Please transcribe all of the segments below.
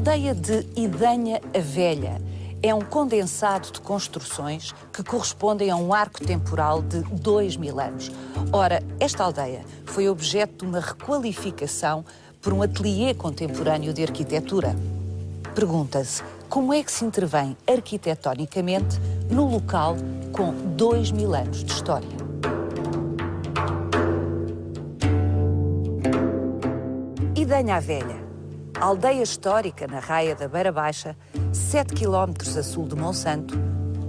aldeia de Idanha a Velha é um condensado de construções que correspondem a um arco temporal de 2000 anos. Ora, esta aldeia foi objeto de uma requalificação por um ateliê contemporâneo de arquitetura. Pergunta-se como é que se intervém arquitetonicamente no local com 2000 anos de história. Idanha a Velha, aldeia histórica na Raia da Beira Baixa, 7 km a sul de Monsanto,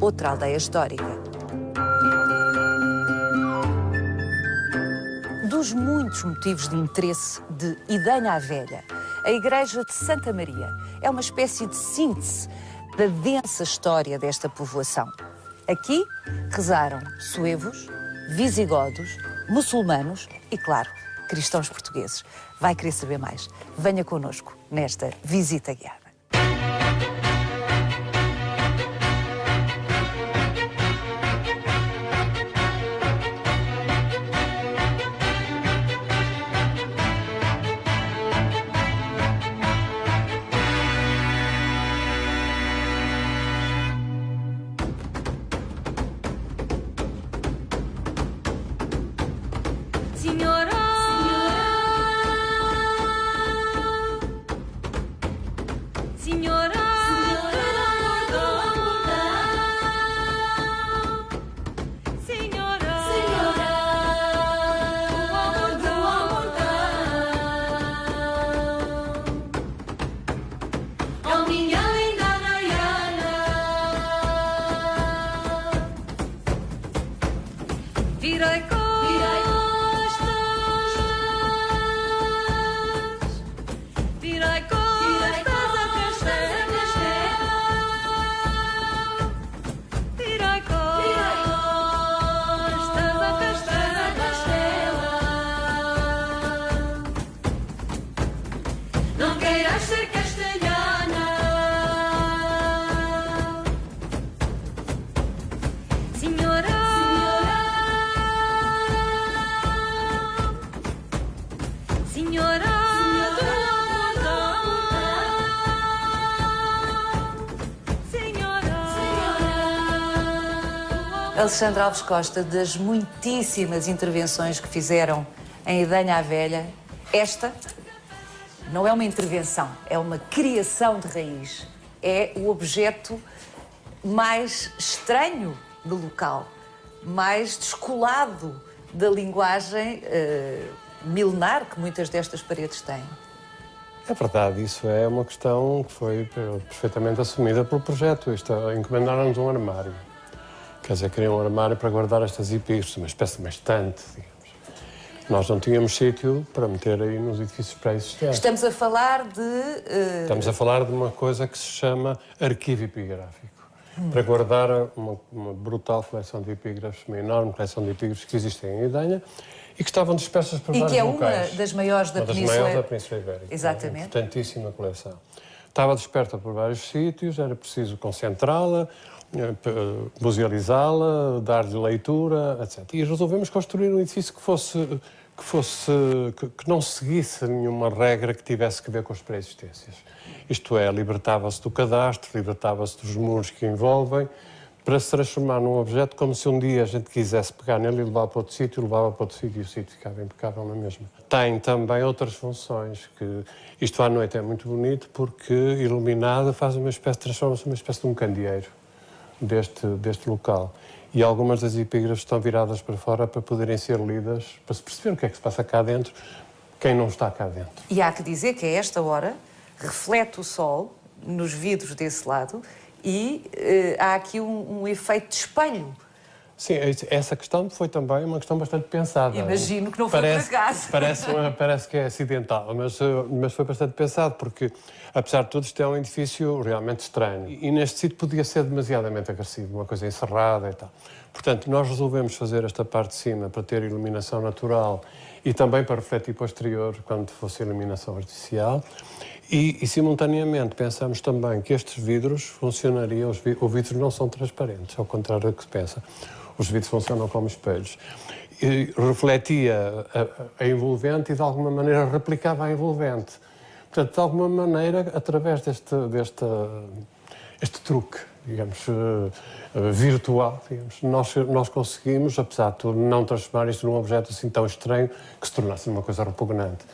outra aldeia histórica. Dos muitos motivos de interesse de Idanha a Velha, a Igreja de Santa Maria é uma espécie de síntese da densa história desta povoação. Aqui rezaram suevos, visigodos, muçulmanos e, claro, cristãos portugueses. Vai querer saber mais? Venha connosco nesta visita guiada. Alexandra Alves Costa, das muitíssimas intervenções que fizeram em Idanha a Velha, esta não é uma intervenção, é uma criação de raiz. É o objeto mais estranho do local, mais descolado da linguagem milenar que muitas destas paredes têm. É verdade, isso é uma questão que foi perfeitamente assumida pelo projeto. Encomendaram-nos um armário. Quer dizer, queriam um armário para guardar estas epígrafes, uma espécie de uma estante, digamos. Nós não tínhamos sítio para meter aí nos edifícios pré-existentes. Estamos a falar de... Estamos a falar de uma coisa que se chama arquivo epigráfico. Para guardar uma brutal coleção de epígrafes, uma enorme coleção de epígrafes que existem em Idanha e que estavam dispersas por vários locais. E que é uma das maiores da Península... Uma das maiores da Península Ibérica. Exatamente. Uma importantíssima coleção. Estava dispersa por vários sítios, era preciso concentrá-la, musealizá-la, dar-lhe leitura, etc. E resolvemos construir um edifício que não seguisse nenhuma regra que tivesse que ver com as pré-existências. Isto é, libertava-se do cadastro, libertava-se dos muros que envolvem, para se transformar num objeto como se um dia a gente quisesse pegar nele e levar para outro sítio, levava para outro sítio e o sítio ficava impecável na mesma. Tem também outras funções, que isto à noite é muito bonito porque iluminada transforma-se numa espécie de um candeeiro deste local. E algumas das epígrafes estão viradas para fora para poderem ser lidas, para se perceber o que é que se passa cá dentro, quem não está cá dentro. E há que dizer que a esta hora reflete o sol nos vidros desse lado e há aqui um efeito de espelho. Sim, essa questão foi também uma questão bastante pensada. Imagino que não foi por acaso. Parece que é acidental, mas foi bastante pensado, porque, apesar de tudo, isto é um edifício realmente estranho. E neste sítio podia ser demasiadamente agressivo, uma coisa encerrada e tal. Portanto, nós resolvemos fazer esta parte de cima para ter iluminação natural e também para refletir para o exterior quando fosse iluminação artificial. E simultaneamente, pensamos também que estes vidros funcionariam... Os vidros não são transparentes, ao contrário do que se pensa. Os vidros funcionam como espelhos. E refletia a envolvente e, de alguma maneira, replicava a envolvente. Portanto, de alguma maneira, através este truque, digamos, virtual, digamos, nós conseguimos, apesar de tudo, não transformar isto num objeto assim tão estranho que se tornasse uma coisa repugnante.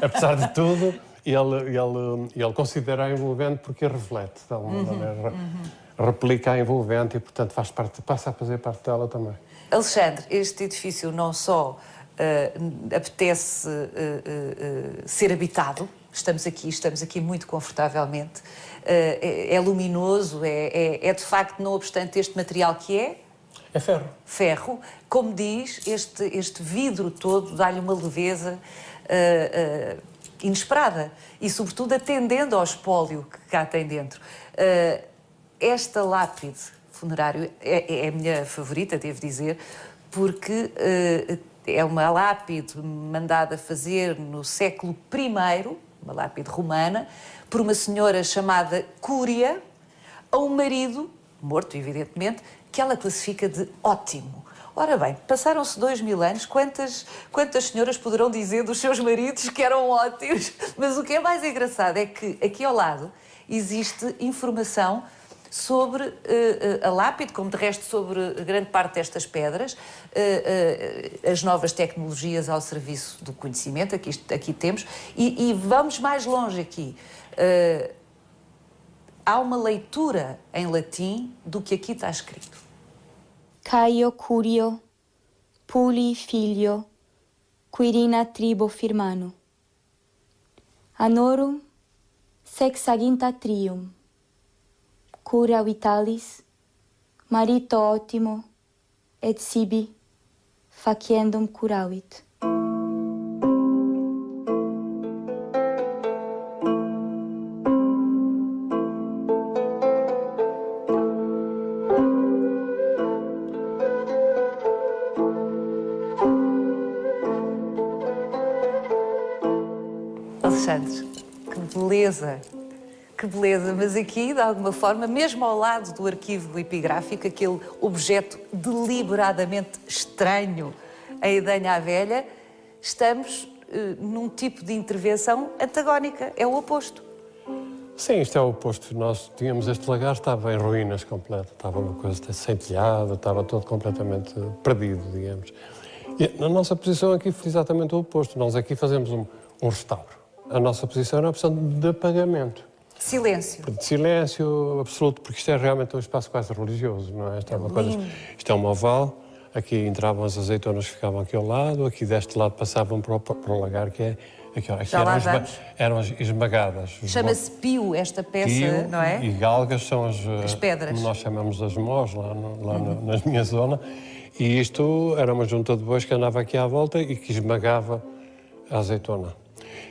Apesar de tudo, ele considera envolvente porque reflete, de alguma maneira, replica a envolvente e, portanto, passa a fazer parte dela também. Alexandre, este edifício não só apetece ser habitado, estamos aqui muito confortavelmente, é luminoso, é de facto, não obstante este material que é? É ferro. Ferro. Como diz, este vidro todo dá-lhe uma leveza inesperada e, sobretudo, atendendo ao espólio que cá tem dentro. Esta lápide funerária é a minha favorita, devo dizer, porque é uma lápide mandada fazer no século I, uma lápide romana, por uma senhora chamada Cúria, a um marido, morto evidentemente, que ela classifica de ótimo. Ora bem, passaram-se 2000 anos, quantas senhoras poderão dizer dos seus maridos que eram ótimos? Mas o que é mais engraçado é que aqui ao lado existe informação sobre a lápide, como de resto sobre grande parte destas pedras, as novas tecnologias ao serviço do conhecimento, aqui temos, e vamos mais longe aqui. Há uma leitura em latim do que aqui está escrito. Caio Curio, Puli Filio, Quirina Tribo Firmano. Anorum sexaginta trium. Cura vitalis, marito ottimo, et sibi faciendum curavit. Alexandre, que beleza! Que beleza, mas aqui, de alguma forma, mesmo ao lado do arquivo epigráfico, aquele objeto deliberadamente estranho, a Edanha à Velha, estamos num tipo de intervenção antagónica, é o oposto. Sim, isto é o oposto. Nós tínhamos este lagar, estava em ruínas completas, estava uma coisa sem telhado, estava todo completamente perdido, digamos. E na nossa posição aqui foi exatamente o oposto. Nós aqui fazemos um restauro. A nossa posição era a opção de apagamento. Silêncio. De silêncio absoluto, porque isto é realmente um espaço quase religioso, não é? Isto é um oval, aqui entravam as azeitonas que ficavam aqui ao lado, aqui deste lado passavam para o lagar, que é... Aqui eram esmagadas. Chama-se pio esta peça, pio, não é? E galgas são as pedras. Como nós chamamos as mós, lá na minha zona. E isto era uma junta de bois que andava aqui à volta e que esmagava a azeitona.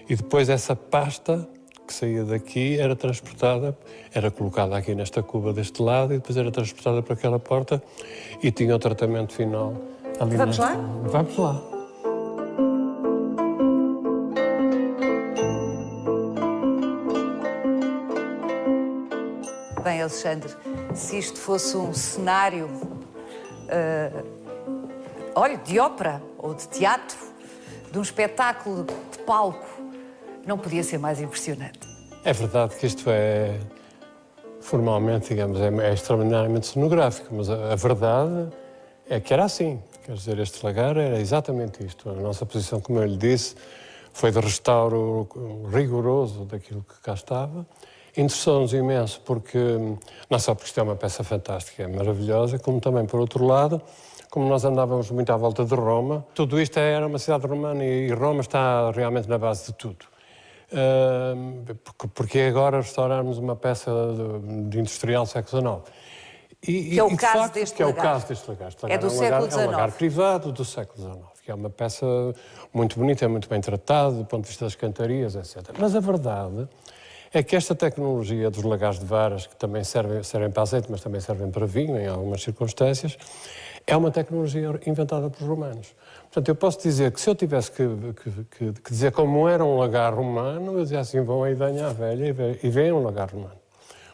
E depois essa pasta que saía daqui era transportada, era colocada aqui nesta cuba deste lado e depois era transportada para aquela porta e tinha o tratamento final ali. Vamos lá? Vamos lá. Bem, Alexandre, se isto fosse um cenário, olha, de ópera ou de teatro, de um espetáculo de palco, não podia ser mais impressionante. É verdade que isto é, formalmente, digamos, é extraordinariamente cenográfico, mas a verdade é que era assim. Quer dizer, este lagar era exatamente isto. A nossa posição, como eu lhe disse, foi de restauro rigoroso daquilo que cá estava. Interessou-nos imenso porque, não só porque isto é uma peça fantástica, é maravilhosa, como também, por outro lado, como nós andávamos muito à volta de Roma, tudo isto era uma cidade romana e Roma está realmente na base de tudo. Porque agora restaurarmos uma peça de industrial do século XIX. Que é o caso deste lagar. É o caso deste lagar. É do século XIX. É um lagar privado do século XIX, que é uma peça muito bonita, muito bem tratada, do ponto de vista das cantarias, etc. Mas a verdade é que esta tecnologia dos lagares de varas, que também servem para azeite, mas também servem para vinho, em algumas circunstâncias, é uma tecnologia inventada pelos romanos. Portanto, eu posso dizer que se eu tivesse que dizer como era um lagar romano, eu dizia assim, vão a Edanha à Velha e veem um lagar romano.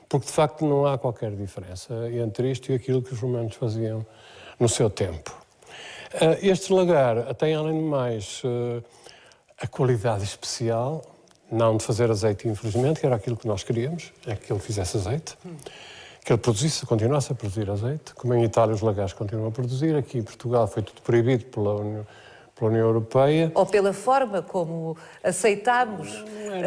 Porque, de facto, não há qualquer diferença entre isto e aquilo que os romanos faziam no seu tempo. Este lagar tem, além de mais, a qualidade especial não de fazer azeite, infelizmente, que era aquilo que nós queríamos, é que ele fizesse azeite, que ele produzisse, continuasse a produzir azeite, como em Itália os lagares continuam a produzir, aqui em Portugal foi tudo proibido pela União Europeia. Ou pela forma como aceitámos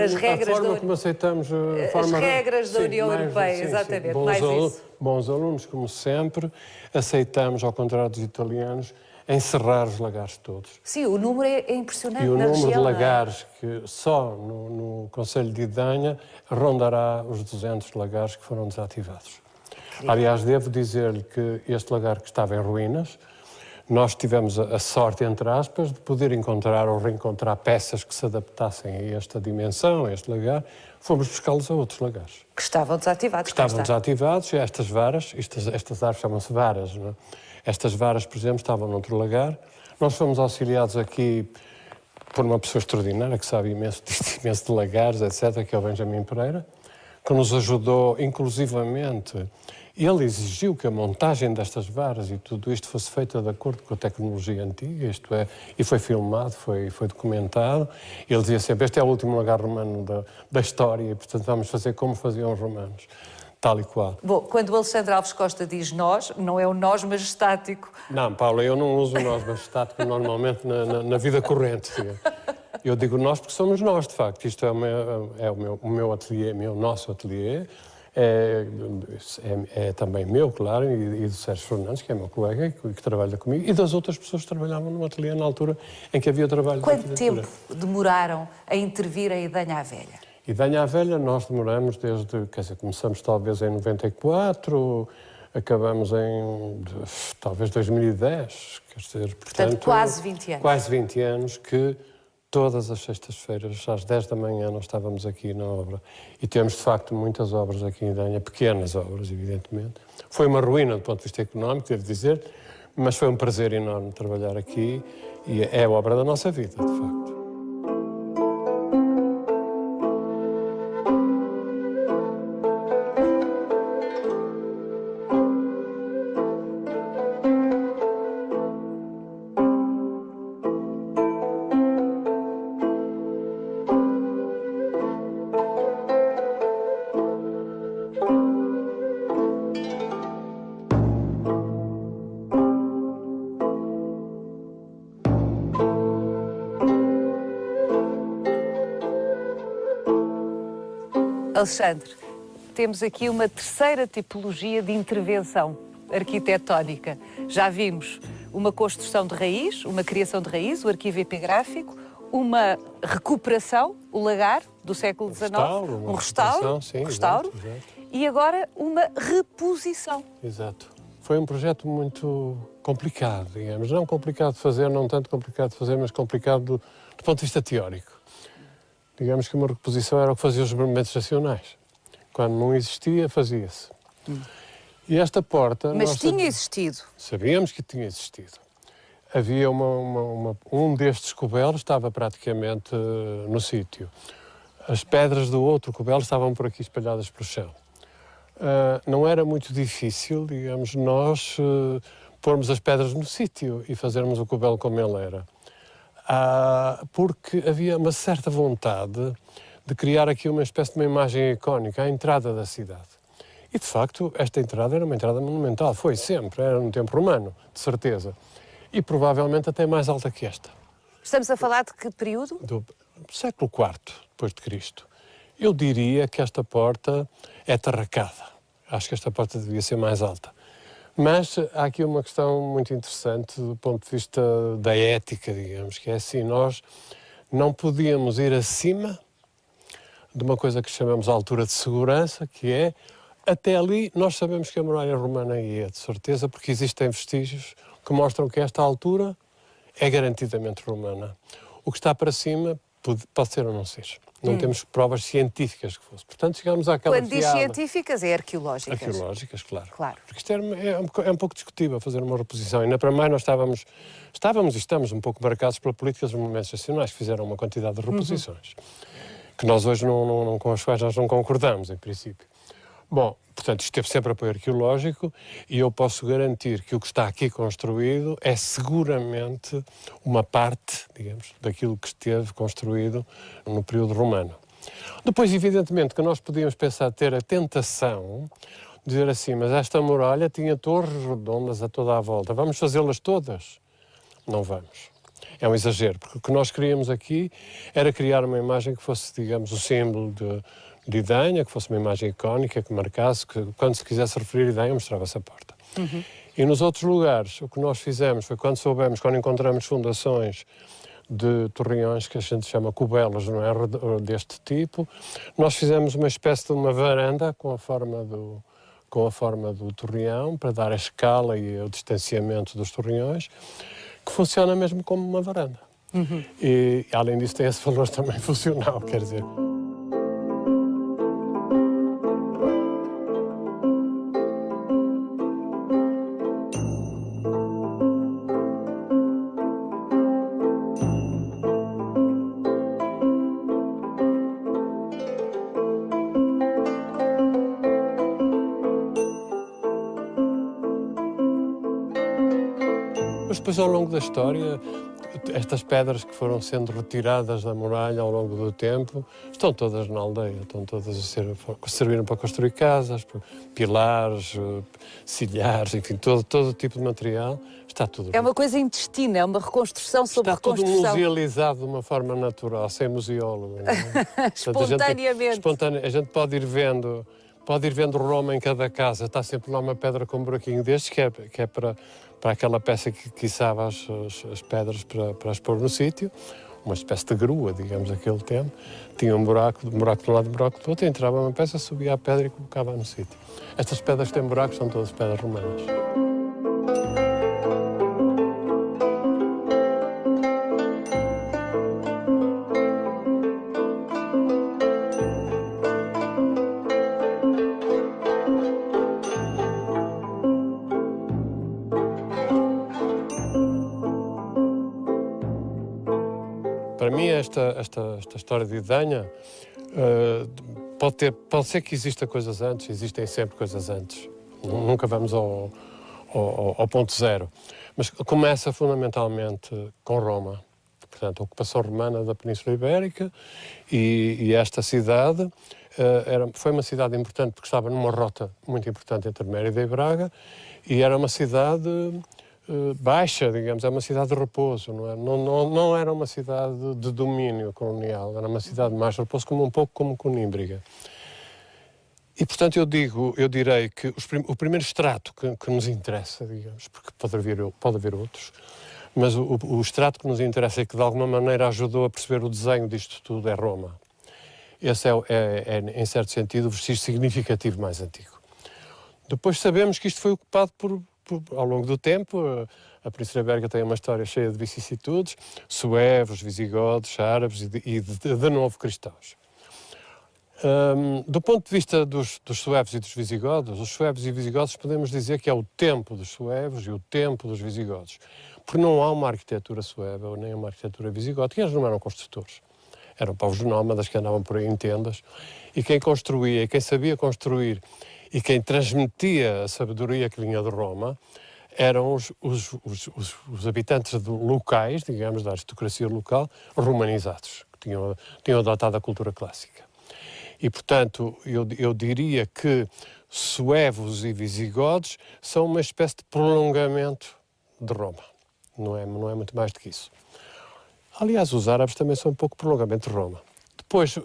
as regras como aceitamos as regras da União Europeia, exatamente, mais isso. Bons alunos, como sempre, aceitamos, ao contrário dos italianos, encerrar os lagares todos. Sim, o número é impressionante na região. E o número de lagares que só no Concelho de Idanha rondará os 200 lagares que foram desativados. Incrível. Aliás, devo dizer-lhe que este lagar que estava em ruínas, nós tivemos a sorte, entre aspas, de poder encontrar ou reencontrar peças que se adaptassem a esta dimensão, a este lagar. Fomos buscá-los a outros lagares. Que estavam desativados. Que estavam desativados, e estas varas, estas árvores chamam-se varas, não é? Estas varas, por exemplo, estavam noutro lagar. Nós fomos auxiliados aqui por uma pessoa extraordinária, que sabe imenso de lagares, etc., que é o Benjamin Pereira, que nos ajudou inclusivamente. Ele exigiu que a montagem destas varas e tudo isto fosse feita de acordo com a tecnologia antiga, isto é, e foi filmado, foi documentado. Ele dizia sempre, este é o último lagar romano da história e, portanto, vamos fazer como faziam os romanos, tal e qual. Bom, quando o Alexandre Alves Costa diz nós, não é o nós majestático. Não, Paula, eu não uso o nós majestático normalmente na vida corrente. Eu digo nós porque somos nós, de facto. Isto é o meu ateliê, nosso ateliê. É também meu, claro, e do Sérgio Fernandes, que é meu colega e que trabalha comigo, e das outras pessoas que trabalhavam no ateliê na altura em que havia trabalho de arquitetura. Quanto tempo demoraram a intervir em Idanha à Velha? Idanha à Velha nós demoramos desde, quer dizer, começamos talvez em 94, acabamos em talvez 2010, quer dizer, portanto quase 20 anos. Quase 20 anos que todas as sextas-feiras, às 10 da manhã, nós estávamos aqui na obra. E temos, de facto, muitas obras aqui em Idanha, pequenas obras, evidentemente. Foi uma ruína do ponto de vista económico, devo dizer, mas foi um prazer enorme trabalhar aqui e é a obra da nossa vida, de facto. Alexandre, temos aqui uma terceira tipologia de intervenção arquitetónica. Já vimos uma construção de raiz, uma criação de raiz, o arquivo epigráfico, uma recuperação, o lagar do século XIX, um restauro, sim, exato. E agora uma reposição. Exato. Foi um projeto muito complicado, digamos. Não complicado de fazer, não tanto complicado de fazer, mas complicado do ponto de vista teórico. Digamos que uma reposição era o que fazia os monumentos nacionais. Quando não existia, fazia-se. E esta porta... Mas tinha existido. Sabíamos que tinha existido. Havia um destes cobelos estava praticamente no sítio. As pedras do outro cobelo estavam por aqui espalhadas pelo chão. Não era muito difícil, digamos, nós pormos as pedras no sítio e fazermos o cobelo como ele era. Porque havia uma certa vontade de criar aqui uma espécie de uma imagem icónica à entrada da cidade. E, de facto, esta entrada era uma entrada monumental. Foi sempre, era no tempo romano, de certeza. E provavelmente até mais alta que esta. Estamos a falar de que período? Do século IV, depois de Cristo. Eu diria que esta porta é terracada. Acho que esta porta devia ser mais alta. Mas há aqui uma questão muito interessante do ponto de vista da ética, digamos, que é assim, nós não podíamos ir acima de uma coisa que chamamos de altura de segurança, que é, até ali nós sabemos que a muralha romana ia, de certeza, porque existem vestígios que mostram que esta altura é garantidamente romana. O que está para cima pode ser ou não ser. Não temos provas científicas que fosse. Portanto, chegamos àquela Quando diz científicas, é arqueológicas. Arqueológicas, claro. Porque isto é um pouco discutível fazer uma reposição. Ainda para mais nós estávamos e estamos um pouco marcados pela política dos monumentos nacionais, que fizeram uma quantidade de reposições, que nós hoje com as quais nós não concordamos, em princípio. Bom, portanto, isto teve sempre apoio arqueológico e eu posso garantir que o que está aqui construído é seguramente uma parte, digamos, daquilo que esteve construído no período romano. Depois, evidentemente, que nós podíamos pensar ter a tentação de dizer assim, mas esta muralha tinha torres redondas a toda a volta, vamos fazê-las todas? Não vamos. É um exagero, porque o que nós queríamos aqui era criar uma imagem que fosse, digamos, o símbolo de Idanha, que fosse uma imagem icónica, que marcasse, que quando se quisesse referir a Idanha, mostrava-se a porta. E nos outros lugares, o que nós fizemos foi, quando encontramos fundações de torreões, que a gente chama cubelas, não é, deste tipo, nós fizemos uma espécie de uma varanda com a forma do torreão, para dar a escala e o distanciamento dos torreões, que funciona mesmo como uma varanda. E, além disso, tem esse valor também funcional, quer dizer. Mas depois, ao longo da história, estas pedras que foram sendo retiradas da muralha ao longo do tempo, estão todas na aldeia, estão todas serviram para construir casas, pilares, silhares, enfim, todo tipo de material, está tudo. É uma coisa intestina, é uma reconstrução sobre reconstrução. Está tudo musealizado de uma forma natural, sem museólogo. Não é? Espontaneamente. A gente pode ir vendo Roma em cada casa, está sempre lá uma pedra com um buraquinho destes, que é para aquela peça que içava as pedras para as pôr no sítio, uma espécie de grua, digamos, daquele tempo. Tinha um buraco de um lado e um buraco do outro, entrava uma peça, subia a pedra e colocava no sítio. Estas pedras que têm buracos são todas pedras romanas. Para mim, esta história de Idanha pode ser que exista coisas antes, existem sempre coisas antes. Nunca vamos ao ponto zero. Mas começa fundamentalmente com Roma. Portanto, a ocupação romana da Península Ibérica e esta cidade foi uma cidade importante porque estava numa rota muito importante entre Mérida e Braga e era uma cidade baixa, digamos, é uma cidade de repouso, não era uma cidade de domínio colonial, era uma cidade mais de repouso, um pouco como Conímbriga. E, portanto, eu direi que o primeiro extrato que nos interessa, digamos, porque pode haver outros, mas o extrato que nos interessa e que de alguma maneira ajudou a perceber o desenho disto tudo é Roma. Esse é em certo sentido, o vestígio significativo mais antigo. Depois sabemos que isto foi ocupado ao longo do tempo. A Península Ibérica tem uma história cheia de vicissitudes, suevos, visigodos, árabes e de novo cristãos. Do ponto de vista dos suevos e dos visigodos, os suevos e visigodos podemos dizer que é o tempo dos suevos e o tempo dos visigodos, porque não há uma arquitetura sueva nem uma arquitetura visigótica, eles não eram construtores. Eram povos nómadas que andavam por aí em tendas, e quem construía, e quem sabia construir, e quem transmitia a sabedoria que vinha de Roma eram os habitantes locais, digamos, da aristocracia local, romanizados, que tinham adotado a cultura clássica. E, portanto, eu diria que suevos e visigodos são uma espécie de prolongamento de Roma. Não é muito mais do que isso. Aliás, os árabes também são um pouco prolongamento de Roma. Depois,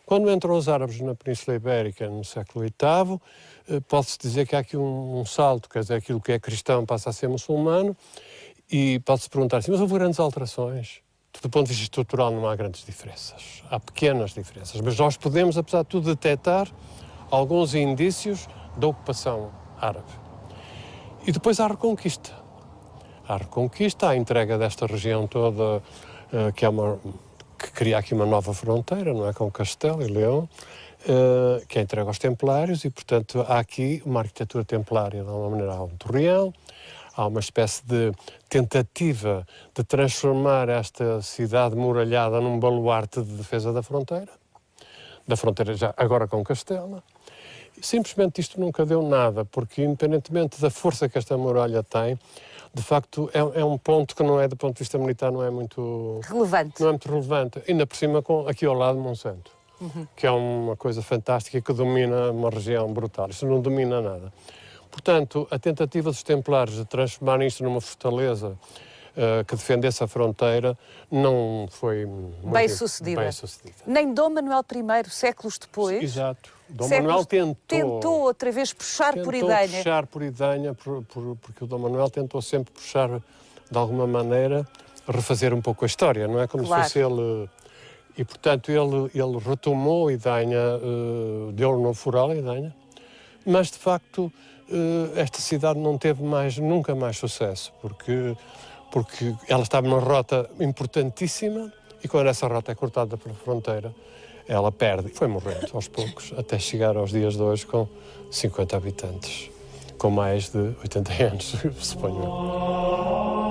quando entram os árabes na Península Ibérica no século VIII, pode-se dizer que há aqui um salto, quer dizer, aquilo que é cristão passa a ser muçulmano, e pode-se perguntar assim, mas houve grandes alterações? Do ponto de vista estrutural não há grandes diferenças, há pequenas diferenças, mas nós podemos, apesar de tudo, detectar alguns indícios da ocupação árabe. E depois há a Reconquista. Há a Reconquista, a entrega desta região toda, que cria aqui uma nova fronteira, não é, com Castelo e Leão, que é entregue aos templários, e, portanto, há aqui uma arquitetura templária, de alguma maneira. Há um torreão, há uma espécie de tentativa de transformar esta cidade muralhada num baluarte de defesa da fronteira já agora com Castela. Simplesmente isto nunca deu nada, porque, independentemente da força que esta muralha tem, de facto é um ponto que não é, do ponto de vista militar, não é muito relevante. Não é muito relevante. Ainda por cima, aqui ao lado, Monsanto. que é uma coisa fantástica que domina uma região brutal. Isto não domina nada. Portanto, a tentativa dos templários de transformarem isto numa fortaleza que defendesse a fronteira não foi bem sucedida. Nem Dom Manuel I, séculos depois... Exato. Dom Manuel tentou outra vez puxar por Idanha. Tentou puxar por Idanha, porque o Dom Manuel tentou sempre puxar, de alguma maneira, refazer um pouco a história, não é? Como se fosse ele... E, portanto, ele retomou Idanha, deu-lhe um novo fural a Idanha, mas, de facto, esta cidade não teve nunca mais sucesso, porque ela estava numa rota importantíssima e quando essa rota é cortada pela fronteira, ela perde. Foi morrendo aos poucos, até chegar aos dias de hoje com 50 habitantes, com mais de 80 anos, suponho eu.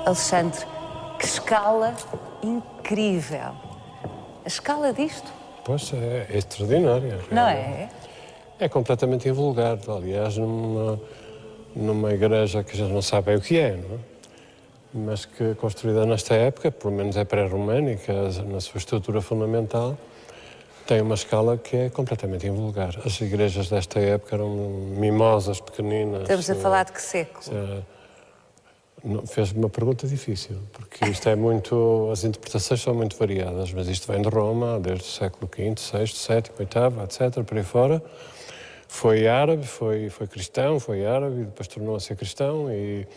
Alexandre, que escala incrível. A escala disto? Pois, é extraordinária. Não é? É completamente invulgar. Aliás, numa igreja que já não sabe o que é, não é? Mas que, construída nesta época, pelo menos é pré-românica, na sua estrutura fundamental, tem uma escala que é completamente invulgar. As igrejas desta época eram mimosas, pequeninas. Estamos a falar de que século? Fez-me uma pergunta difícil, porque isto é muito... As interpretações são muito variadas, mas isto vem de Roma, desde o século V, VI, VII, VIII, etc., por aí fora. Foi árabe, foi cristão, foi árabe, e depois tornou a ser cristão e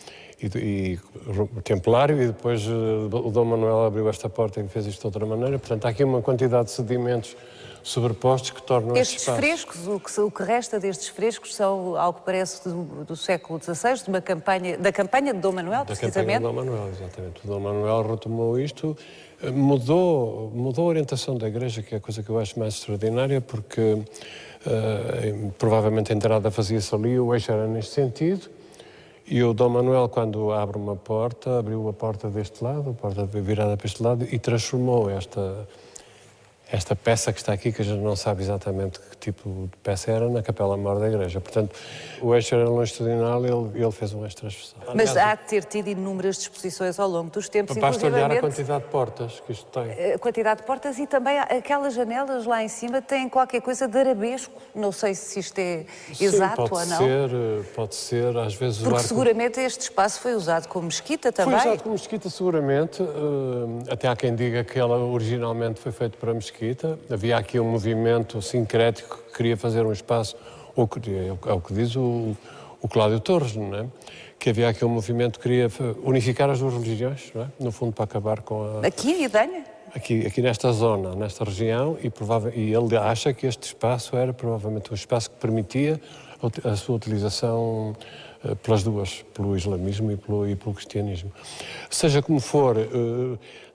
templário, e depois o Dom Manuel abriu esta porta e fez isto de outra maneira. Portanto, há aqui uma quantidade de sedimentos sobrepostos que tornam estes frescos, o que resta destes frescos são, ao que parece, do século XVI, da campanha de Dom Manuel, precisamente. Da campanha de Dom Manuel, exatamente. O Dom Manuel retomou isto, mudou a orientação da Igreja, que é a coisa que eu acho mais extraordinária, porque provavelmente a entrada fazia-se ali, o eixo era neste sentido, e o Dom Manuel, quando abre uma porta, abriu a porta deste lado, a porta virada para este lado, e transformou esta peça que está aqui, que a gente não sabe exatamente que tipo de peça era, na capela maior da igreja. Portanto, o eixo era longitudinal, ele fez um eixo transversal. Mas há de ter tido inúmeras disposições ao longo dos tempos, basta olhar a quantidade de portas que isto tem. A quantidade de portas e também aquelas janelas lá em cima têm qualquer coisa de arabesco. Não sei se isto é exato ou não. Pode ser, às vezes... Porque seguramente este espaço foi usado como mesquita também. Foi usado como mesquita, seguramente. Até há quem diga que ela originalmente foi feita para mesquita. Havia aqui um movimento sincrético que queria fazer um espaço, é o que diz o Cláudio Torres, não é? Que havia aqui um movimento que queria unificar as duas religiões, não é? No fundo, para acabar com a... Aqui em Idanha? Aqui nesta zona, nesta região, e ele acha que este espaço era provavelmente um espaço que permitia a sua utilização pelas duas, pelo islamismo e pelo cristianismo. Seja como for,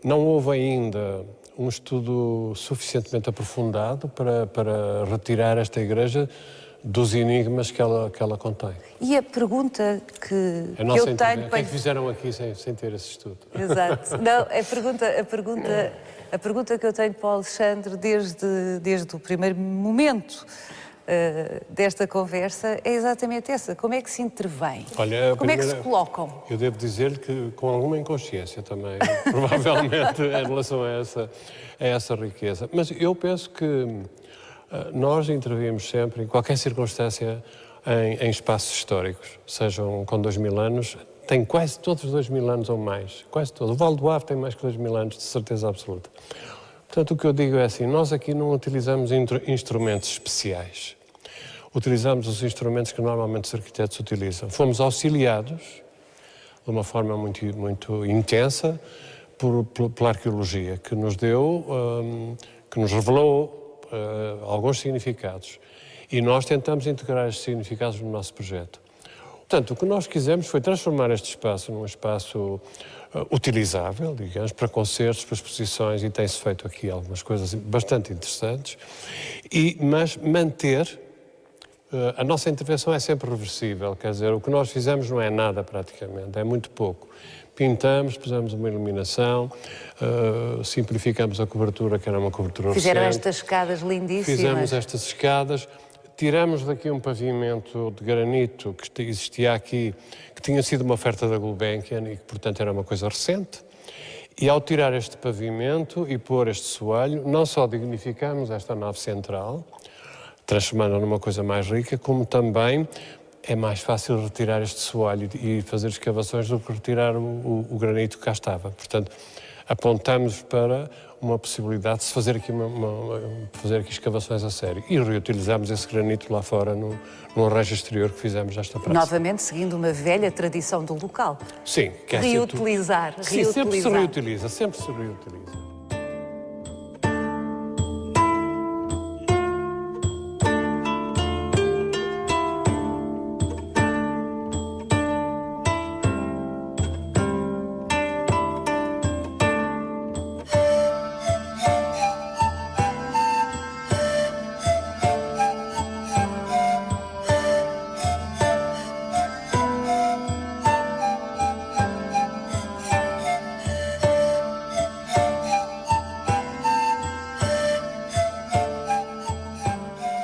não houve ainda um estudo suficientemente aprofundado para retirar esta igreja dos enigmas que ela contém. E a pergunta que eu tenho... O que é que fizeram aqui sem ter esse estudo? Exato. Não, a pergunta que eu tenho para o Alexandre desde o primeiro momento desta conversa é exatamente essa. Como é que se intervém? Como é que se colocam? Eu devo dizer-lhe que com alguma inconsciência também, provavelmente, em relação a essa riqueza. Mas eu penso que nós intervimos sempre, em qualquer circunstância, em espaços históricos, sejam com 2000 anos, tem quase todos 2000 anos ou mais, quase todos. O Val do Ave tem mais que 2000 anos, de certeza absoluta. Portanto, o que eu digo é assim, nós aqui não utilizamos instrumentos especiais. Utilizamos os instrumentos que normalmente os arquitetos utilizam. Fomos auxiliados, de uma forma muito, muito intensa, pela arqueologia, que nos que nos revelou alguns significados. E nós tentamos integrar estes significados no nosso projeto. Portanto, o que nós quisemos foi transformar este espaço num espaço utilizável, digamos, para concertos, para exposições, e tem-se feito aqui algumas coisas bastante interessantes, mas manter. A nossa intervenção é sempre reversível, quer dizer, o que nós fizemos não é nada praticamente, é muito pouco. Pintamos, pusemos uma iluminação, simplificamos a cobertura, que era uma cobertura Fizeram recente. estas escadas lindíssimas. Fizemos estas escadas, tiramos daqui um pavimento de granito que existia aqui, que tinha sido uma oferta da Gulbenkian e que, portanto, era uma coisa recente. E ao tirar este pavimento e pôr este soalho, não só dignificamos esta nave central, transformando-a numa coisa mais rica, como também é mais fácil retirar este soalho e fazer escavações do que retirar o granito que cá estava. Portanto, apontamos para uma possibilidade de se fazer aqui, fazer aqui escavações a sério. E reutilizamos esse granito lá fora no arranjo exterior que fizemos nesta praça. Novamente, seguindo uma velha tradição do local. Sim. Que é reutilizar. Sim, sempre se reutiliza, sempre se reutiliza.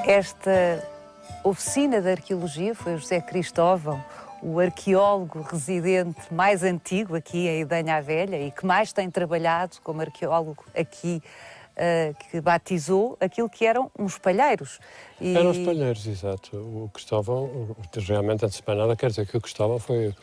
Esta oficina de arqueologia foi o José Cristóvão, o arqueólogo residente mais antigo aqui em Idanha a Velha e que mais tem trabalhado como arqueólogo aqui, que batizou aquilo que eram uns palheiros. Eram os palheiros, exato. O Cristóvão, realmente, antes de mais nada, quer dizer que o Cristóvão foi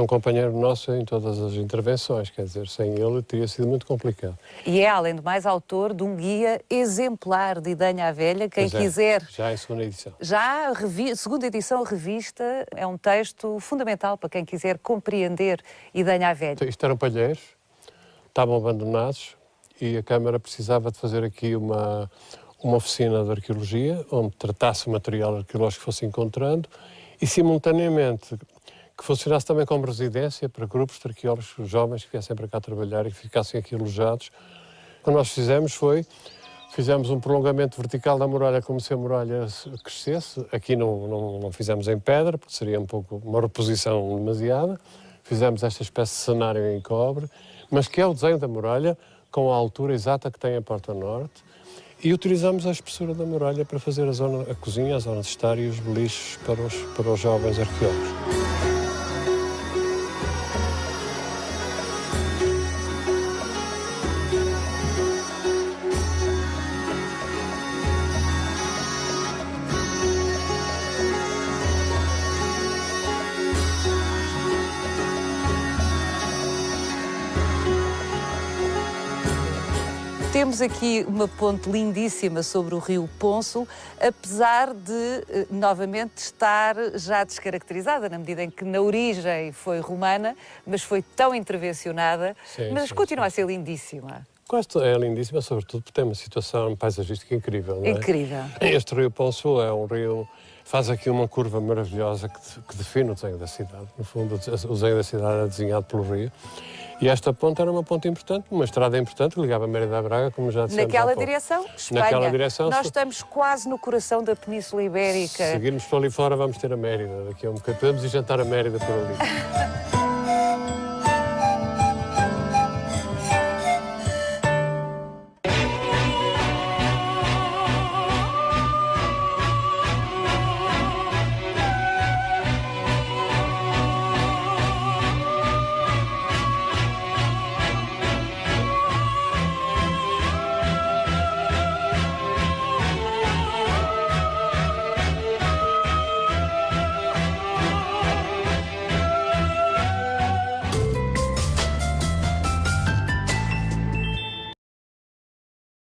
um companheiro nosso em todas as intervenções, quer dizer, sem ele teria sido muito complicado. E é, além do mais, autor de um guia exemplar de Idanha a Velha. Quem quiser... Já em segunda edição. Já a segunda edição revista é um texto fundamental para quem quiser compreender Idanha a Velha. Isto eram palheiros, estavam abandonados e a Câmara precisava de fazer aqui uma oficina de arqueologia, onde tratasse o material arqueológico que fosse encontrando e, simultaneamente, que funcionasse também como residência para grupos de arqueólogos jovens que viessem para cá trabalhar e que ficassem aqui alojados. O que nós fizemos um prolongamento vertical da muralha como se a muralha crescesse. Aqui não fizemos em pedra, porque seria um pouco uma reposição demasiada. Fizemos esta espécie de cenário em cobre, mas que é o desenho da muralha com a altura exata que tem a porta norte. E utilizamos a espessura da muralha para fazer a cozinha, a zona de estar e os beliches para os jovens arqueólogos. Temos aqui uma ponte lindíssima sobre o rio Ponço, apesar de, novamente, estar já descaracterizada, na medida em que na origem foi romana, mas foi tão intervencionada, mas continua a ser lindíssima. É lindíssima, sobretudo porque tem uma situação paisagística incrível, não é? Incrível. Este rio Ponço é um rio, faz aqui uma curva maravilhosa que define o desenho da cidade. No fundo, o desenho da cidade é desenhado pelo rio. E esta ponte era uma ponte importante, uma estrada importante que ligava Mérida a Braga, como já dissemos Naquela há pouco. direção, Espanha. Naquela direção, nós estamos quase no coração da Península Ibérica. Se seguirmos por ali fora, vamos ter a Mérida. Daqui a um bocadinho podemos ir jantar a Mérida por ali.